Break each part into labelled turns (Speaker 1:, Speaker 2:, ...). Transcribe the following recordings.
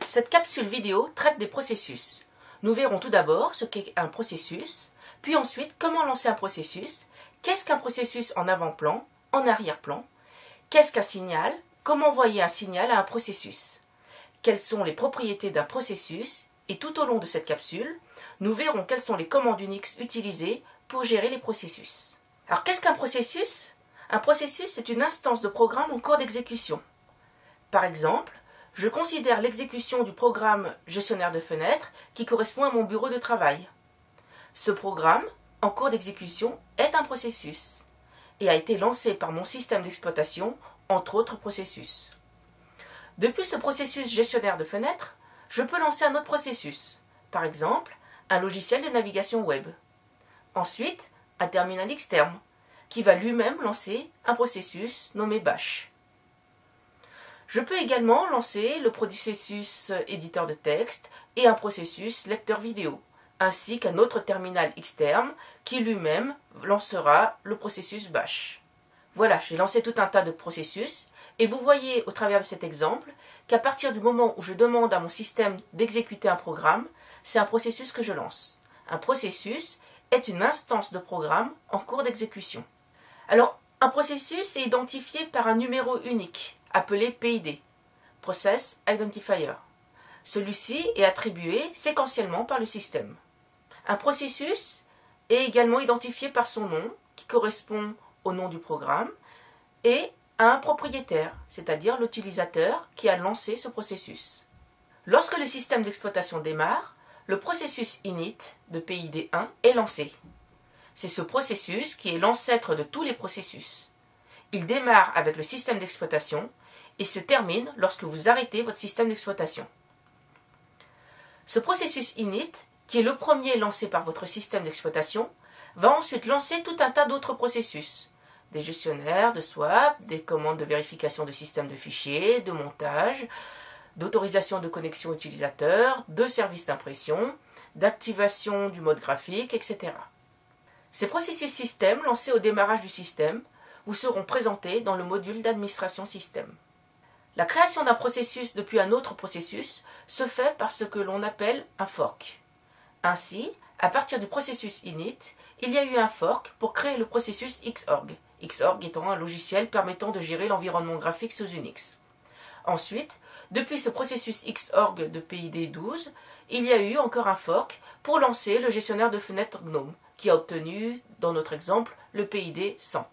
Speaker 1: Cette capsule vidéo traite des processus. Nous verrons tout d'abord ce qu'est un processus, puis ensuite comment lancer un processus, qu'est-ce qu'un processus en avant-plan, en arrière-plan, qu'est-ce qu'un signal, comment envoyer un signal à un processus, quelles sont les propriétés d'un processus, et tout au long de cette capsule, nous verrons quelles sont les commandes Unix utilisées pour gérer les processus. Alors qu'est-ce qu'un processus ? Un processus est une instance de programme en cours d'exécution. Par exemple, je considère l'exécution du programme gestionnaire de fenêtres qui correspond à mon bureau de travail. Ce programme, en cours d'exécution, est un processus et a été lancé par mon système d'exploitation, entre autres processus. Depuis ce processus gestionnaire de fenêtres, je peux lancer un autre processus, par exemple un logiciel de navigation web. Ensuite, un terminal externe, qui va lui-même lancer un processus nommé bash. Je peux également lancer le processus éditeur de texte et un processus lecteur vidéo, ainsi qu'un autre terminal externe qui lui-même lancera le processus bash. Voilà, j'ai lancé tout un tas de processus et vous voyez au travers de cet exemple qu'à partir du moment où je demande à mon système d'exécuter un programme, c'est un processus que je lance. Un processus est une instance de programme en cours d'exécution. Alors, un processus est identifié par un numéro unique, appelé PID, Process Identifier. Celui-ci est attribué séquentiellement par le système. Un processus est également identifié par son nom, qui correspond au nom du programme, et à un propriétaire, c'est-à-dire l'utilisateur qui a lancé ce processus. Lorsque le système d'exploitation démarre, le processus init de PID1 est lancé. C'est ce processus qui est l'ancêtre de tous les processus. Il démarre avec le système d'exploitation et se termine lorsque vous arrêtez votre système d'exploitation. Ce processus init, qui est le premier lancé par votre système d'exploitation, va ensuite lancer tout un tas d'autres processus. Des gestionnaires de swap, des commandes de vérification de système de fichiers, de montage, d'autorisation de connexion utilisateur, de services d'impression, d'activation du mode graphique, etc. Ces processus système lancés au démarrage du système vous seront présentés dans le module d'administration système. La création d'un processus depuis un autre processus se fait par ce que l'on appelle un fork. Ainsi, à partir du processus init, il y a eu un fork pour créer le processus Xorg, Xorg étant un logiciel permettant de gérer l'environnement graphique sous Unix. Ensuite, depuis ce processus Xorg de PID12, il y a eu encore un fork pour lancer le gestionnaire de fenêtres GNOME, qui a obtenu, dans notre exemple, le PID 100.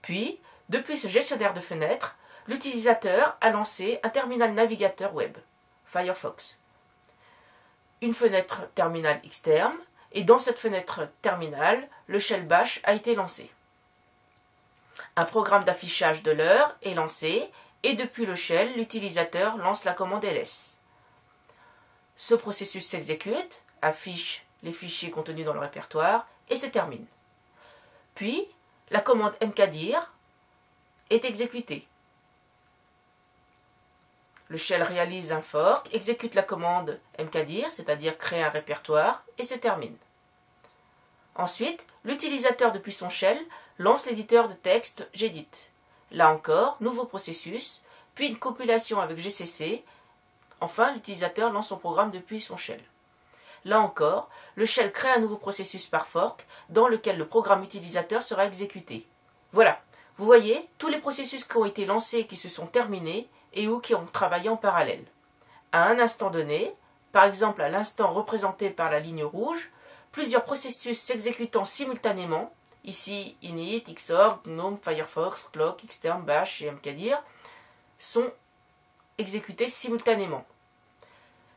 Speaker 1: Puis, depuis ce gestionnaire de fenêtres, l'utilisateur a lancé un terminal navigateur web, Firefox. Une fenêtre terminal externe, et dans cette fenêtre terminal, le shell bash a été lancé. Un programme d'affichage de l'heure est lancé, et depuis le shell, l'utilisateur lance la commande ls. Ce processus s'exécute, affiche les fichiers contenus dans le répertoire et se termine. Puis, la commande mkdir est exécutée. Le shell réalise un fork, exécute la commande mkdir, c'est-à-dire créer un répertoire, et se termine. Ensuite, l'utilisateur depuis son shell lance l'éditeur de texte gedit. Là encore, nouveau processus, puis une compilation avec GCC. Enfin, l'utilisateur lance son programme depuis son shell. Là encore, le shell crée un nouveau processus par fork dans lequel le programme utilisateur sera exécuté. Voilà, vous voyez tous les processus qui ont été lancés et qui se sont terminés et ou qui ont travaillé en parallèle. À un instant donné, par exemple à l'instant représenté par la ligne rouge, plusieurs processus s'exécutant simultanément, ici init, xorg, gnome, firefox, clock, xterm, bash et mkdir, sont exécutés simultanément.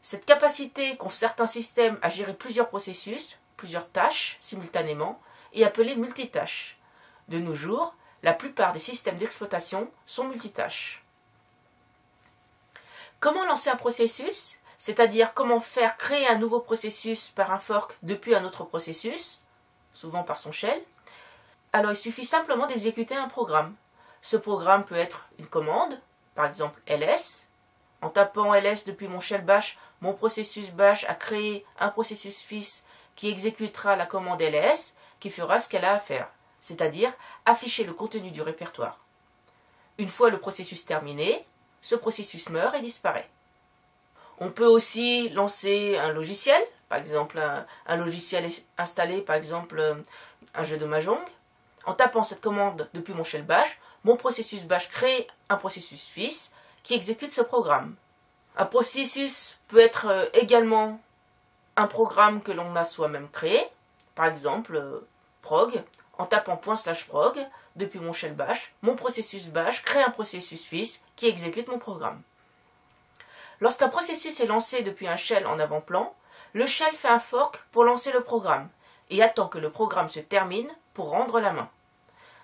Speaker 1: Cette capacité qu'ont certains systèmes à gérer plusieurs processus, plusieurs tâches simultanément, est appelée multitâche. De nos jours, la plupart des systèmes d'exploitation sont multitâches. Comment lancer un processus, c'est-à-dire comment faire créer un nouveau processus par un fork depuis un autre processus, souvent par son shell? Alors il suffit simplement d'exécuter un programme. Ce programme peut être une commande, par exemple ls. En tapant ls depuis mon shell bash, mon processus bash a créé un processus fils qui exécutera la commande ls, qui fera ce qu'elle a à faire, c'est-à-dire afficher le contenu du répertoire. Une fois le processus terminé, ce processus meurt et disparaît. On peut aussi lancer un logiciel, par exemple un logiciel installé, par exemple un jeu de mahjong. En tapant cette commande depuis mon shell bash, mon processus bash crée un processus fils qui exécute ce programme. Un processus peut être également un programme que l'on a soi-même créé, par exemple prog. En tapant /prog depuis mon shell bash, mon processus bash crée un processus fils qui exécute mon programme. Lorsqu'un processus est lancé depuis un shell en avant-plan, le shell fait un fork pour lancer le programme et attend que le programme se termine pour rendre la main.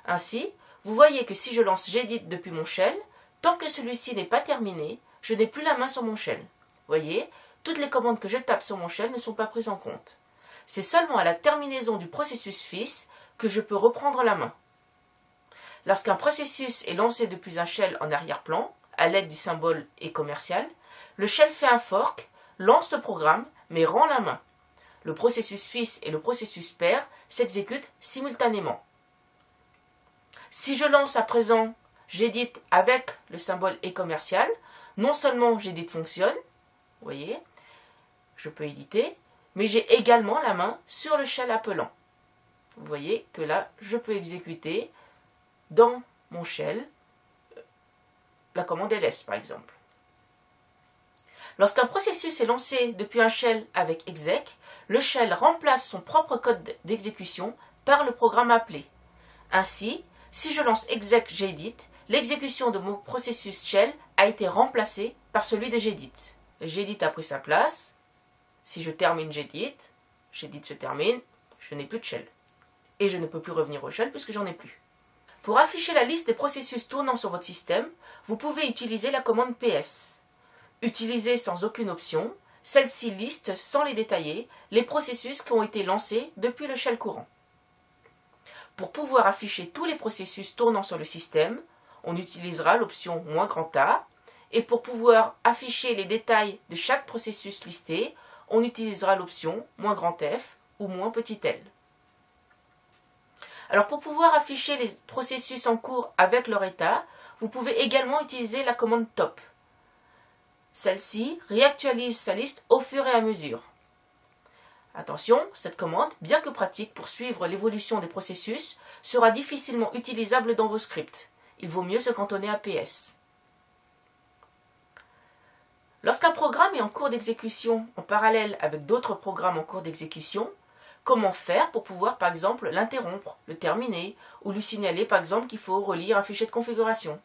Speaker 1: Ainsi, vous voyez que si je lance gedit depuis mon shell, tant que celui-ci n'est pas terminé, je n'ai plus la main sur mon shell. Voyez, toutes les commandes que je tape sur mon shell ne sont pas prises en compte. C'est seulement à la terminaison du processus fils que je peux reprendre la main. Lorsqu'un processus est lancé depuis un shell en arrière-plan, à l'aide du symbole et commercial, le shell fait un fork, lance le programme, mais rend la main. Le processus fils et le processus père s'exécutent simultanément. Si je lance à présent gedit avec le symbole et commercial, non seulement gedit fonctionne, vous voyez, je peux éditer, mais j'ai également la main sur le shell appelant. Vous voyez que là, je peux exécuter dans mon shell la commande ls par exemple. Lorsqu'un processus est lancé depuis un shell avec exec, le shell remplace son propre code d'exécution par le programme appelé. Ainsi, si je lance exec gedit, l'exécution de mon processus shell a été remplacée par celui de gedit. Gedit a pris sa place. Si je termine gedit se termine, je n'ai plus de shell. Et je ne peux plus revenir au shell puisque j'en ai plus. Pour afficher la liste des processus tournant sur votre système, vous pouvez utiliser la commande ps. Utilisée sans aucune option, celle-ci liste, sans les détailler, les processus qui ont été lancés depuis le shell courant. Pour pouvoir afficher tous les processus tournant sur le système, on utilisera l'option "-A", et pour pouvoir afficher les détails de chaque processus listé, on utilisera l'option "-F" ou "-l". Alors pour pouvoir afficher les processus en cours avec leur état, vous pouvez également utiliser la commande "top". Celle-ci réactualise sa liste au fur et à mesure. Attention, cette commande, bien que pratique pour suivre l'évolution des processus, sera difficilement utilisable dans vos scripts. Il vaut mieux se cantonner à ps. Lorsqu'un programme est en cours d'exécution en parallèle avec d'autres programmes en cours d'exécution, comment faire pour pouvoir par exemple l'interrompre, le terminer, ou lui signaler par exemple qu'il faut relire un fichier de configuration?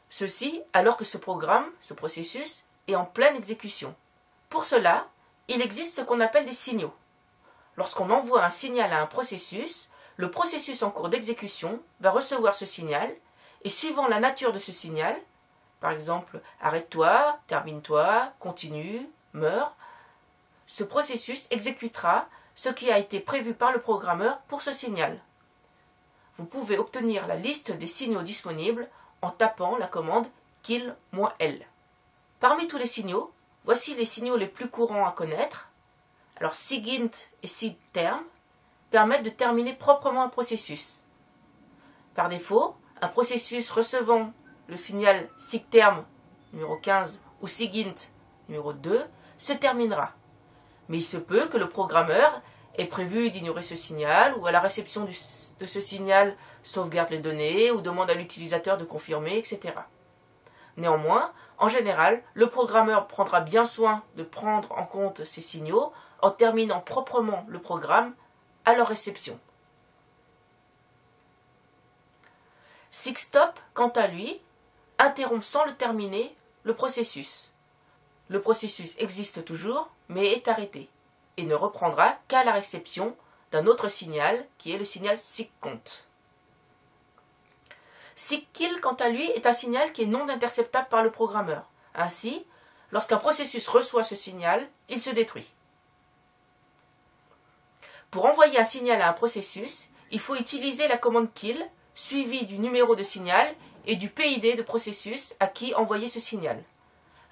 Speaker 1: Ceci alors que ce programme, ce processus, est en pleine exécution. Pour cela, il existe ce qu'on appelle des signaux. Lorsqu'on envoie un signal à un processus, le processus en cours d'exécution va recevoir ce signal et suivant la nature de ce signal, par exemple arrête-toi, termine-toi, continue, meurs, ce processus exécutera ce qui a été prévu par le programmeur pour ce signal. Vous pouvez obtenir la liste des signaux disponibles en tapant la commande kill-l. Parmi tous les signaux, voici les signaux les plus courants à connaître. Alors SIGINT et SIGTERM permettent de terminer proprement un processus. Par défaut, un processus recevant le signal SIGTERM numéro 15 ou SIGINT numéro 2 se terminera. Mais il se peut que le programmeur ait prévu d'ignorer ce signal ou à la réception de ce signal sauvegarde les données ou demande à l'utilisateur de confirmer, etc. Néanmoins, en général, le programmeur prendra bien soin de prendre en compte ces signaux en terminant proprement le programme à leur réception. SIGSTOP, quant à lui, interrompt sans le terminer le processus. Le processus existe toujours, mais est arrêté, et ne reprendra qu'à la réception d'un autre signal, qui est le signal SIGCONT. SIGKILL, quant à lui, est un signal qui est non interceptable par le programmeur. Ainsi, lorsqu'un processus reçoit ce signal, il se détruit. Pour envoyer un signal à un processus, il faut utiliser la commande KILL, suivie du numéro de signal et du PID de processus à qui envoyer ce signal.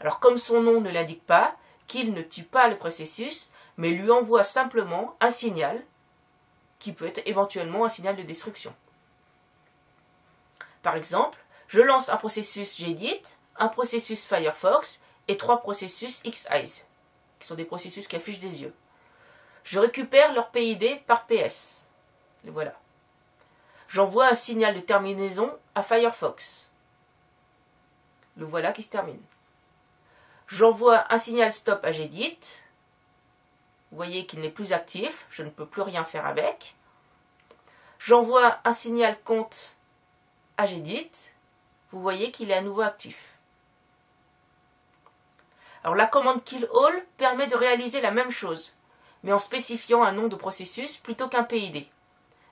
Speaker 1: Alors comme son nom ne l'indique pas, KILL ne tue pas le processus, mais lui envoie simplement un signal, qui peut être éventuellement un signal de destruction. Par exemple, je lance un processus gedit un processus Firefox et 3 processus X-Eyes, qui sont des processus qui affichent des yeux. Je récupère leur PID par PS. Les voilà. J'envoie un signal de terminaison à Firefox. Le voilà qui se termine. J'envoie un signal stop à Gedit. Vous voyez qu'il n'est plus actif, je ne peux plus rien faire avec. J'envoie un signal compte à Gedit. Vous voyez qu'il est à nouveau actif. Alors la commande kill all permet de réaliser la même chose, mais en spécifiant un nom de processus plutôt qu'un PID.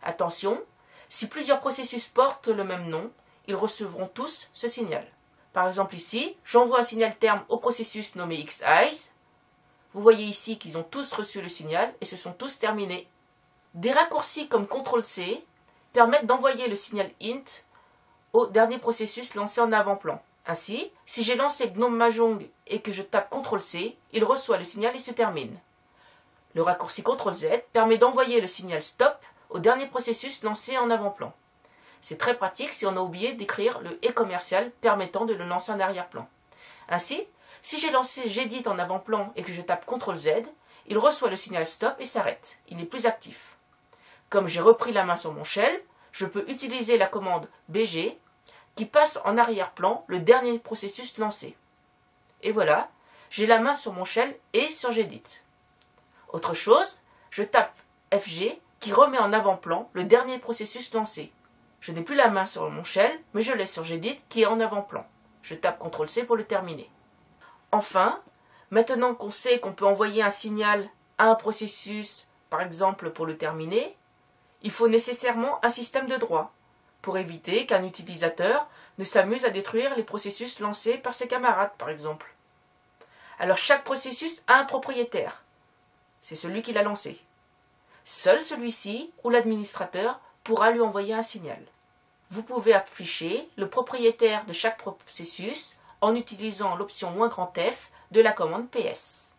Speaker 1: Attention, si plusieurs processus portent le même nom, ils recevront tous ce signal. Par exemple ici, j'envoie un signal terme au processus nommé X-Eyes. Vous voyez ici qu'ils ont tous reçu le signal et se sont tous terminés. Des raccourcis comme CTRL-C permettent d'envoyer le signal int au dernier processus lancé en avant-plan. Ainsi, si j'ai lancé GNOME Mahjong et que je tape CTRL-C, il reçoit le signal et se termine. Le raccourci CTRL-Z permet d'envoyer le signal stop au dernier processus lancé en avant-plan. C'est très pratique si on a oublié d'écrire le « et » commercial permettant de le lancer en arrière-plan. Ainsi, si j'ai lancé Gedit en avant-plan et que je tape CTRL-Z, il reçoit le signal stop et s'arrête. Il n'est plus actif. Comme j'ai repris la main sur mon shell, je peux utiliser la commande BG qui passe en arrière-plan le dernier processus lancé. Et voilà, j'ai la main sur mon shell et sur Gedit. Autre chose, je tape FG qui remet en avant-plan le dernier processus lancé. Je n'ai plus la main sur mon shell, mais je l'ai sur Gedit qui est en avant-plan. Je tape CTRL-C pour le terminer. Enfin, maintenant qu'on sait qu'on peut envoyer un signal à un processus, par exemple pour le terminer, il faut nécessairement un système de droit, pour éviter qu'un utilisateur ne s'amuse à détruire les processus lancés par ses camarades, par exemple. Alors chaque processus a un propriétaire. C'est celui qui l'a lancé. Seul celui-ci ou l'administrateur pourra lui envoyer un signal. Vous pouvez afficher le propriétaire de chaque processus en utilisant l'option -F de la commande PS.